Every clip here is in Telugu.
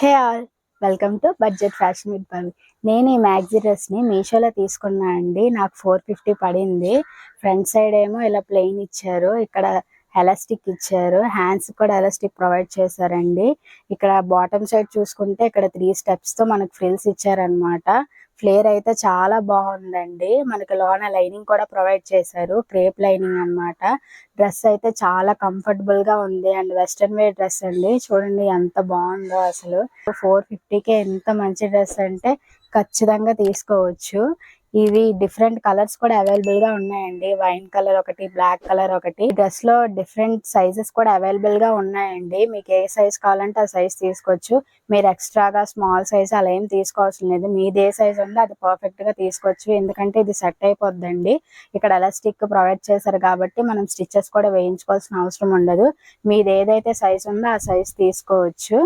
Hey all, welcome to budget fashion with Bhavi. నేను ఈ మ్యాక్సీ డ్రెస్ని మీషోలో తీసుకున్నా అండి. నాకు 450 పడింది. ఫ్రంట్ సైడ్ ఏమో ఇలా ప్లెయిన్ ఇచ్చారు, ఇక్కడ ఎలాస్టిక్ ఇచ్చారు, హ్యాండ్స్ కూడా ఎలాస్టిక్ ప్రొవైడ్ చేశారండి. ఇక్కడ బాటమ్ సైడ్ చూసుకుంటే ఇక్కడ 3 స్టెప్స్తో మనకు ఫ్రిల్స్ ఇచ్చారనమాట. ఫ్లేర్ అయితే చాలా బాగుందండి. మనకి లోన లైనింగ్ కూడా ప్రొవైడ్ చేశారు, క్రేప్ లైనింగ్ అన్నమాట. డ్రెస్ అయితే చాలా కంఫర్టబుల్ గా ఉంది అండ్ వెస్ట్రన్ వేర్ డ్రెస్ అండి. చూడండి ఎంత బాగుందో అసలు. 450కే ఎంత మంచి డ్రెస్ అంటే ఖచ్చితంగా తీసుకోవచ్చు. ఇవి డిఫరెంట్ కలర్స్ కూడా అవైలబుల్ గా ఉన్నాయండి. వైన్ కలర్ ఒకటి, బ్లాక్ కలర్ ఒకటి. డ్రెస్ లో డిఫరెంట్ సైజెస్ కూడా అవైలబుల్ గా ఉన్నాయండి. మీకు ఏ సైజ్ కావాలంటే ఆ సైజ్ తీసుకోవచ్చు. మీరు ఎక్స్ట్రాగా స్మాల్ సైజ్ అలా ఏం తీసుకోవాల్సిన లేదు. మీది ఏ సైజ్ ఉందో అది పర్ఫెక్ట్ గా తీసుకోవచ్చు, ఎందుకంటే ఇది సెట్ అయిపోద్దండి. ఇక్కడ ఎలాస్టిక్ ప్రొవైడ్ చేశారు కాబట్టి మనం స్టిచెస్ కూడా వేయించుకోవాల్సిన అవసరం ఉండదు. మీది ఏదైతే సైజ్ ఉందో ఆ సైజ్ తీసుకోవచ్చు.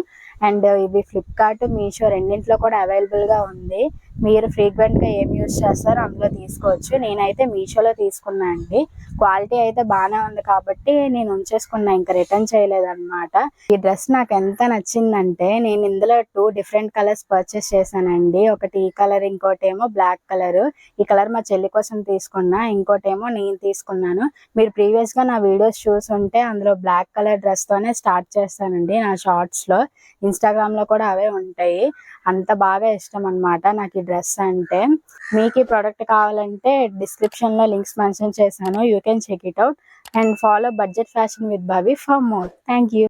అండ్ ఇవి ఫ్లిప్కార్ట్, మీషో రెండింటిలో కూడా అవైలబుల్ గా ఉంది. మీరు ఫ్రీక్వెంట్ గా ఏం యూజ్ చేస్తారో అందులో తీసుకోవచ్చు. నేనైతే మీషోలో తీసుకున్నా అండి. క్వాలిటీ అయితే బాగానే ఉంది కాబట్టి నేను ఉంచేసుకున్నా, ఇంకా రిటర్న్ చేయలేదు అనమాట. ఈ డ్రెస్ నాకు ఎంత నచ్చిందంటే నేను ఇందులో 2 డిఫరెంట్ కలర్స్ పర్చేస్ చేశానండి. ఒకటి ఈ కలర్, ఇంకోటి ఏమో బ్లాక్ కలర్. ఈ కలర్ మా చెల్లి కోసం తీసుకున్నా, ఇంకోటి ఏమో నేను తీసుకున్నాను. మీరు ప్రీవియస్ గా నా వీడియోస్ చూసుంటే అందులో బ్లాక్ కలర్ డ్రెస్ తోనే స్టార్ట్ చేస్తానండి నా షార్ట్స్ లో. ఇన్స్టాగ్రామ్ లో కూడా అవే ఉంటాయి. అంత బాగా ఇష్టం అనమాట నాకు ఈ డ్రెస్ అంటే. మీకు ఈ ప్రోడక్ట్ కావాలంటే డిస్క్రిప్షన్ లో లింక్స్ మెన్షన్ చేశాను, you can check it out and follow budget fashion with Bhavi for more. Thank you.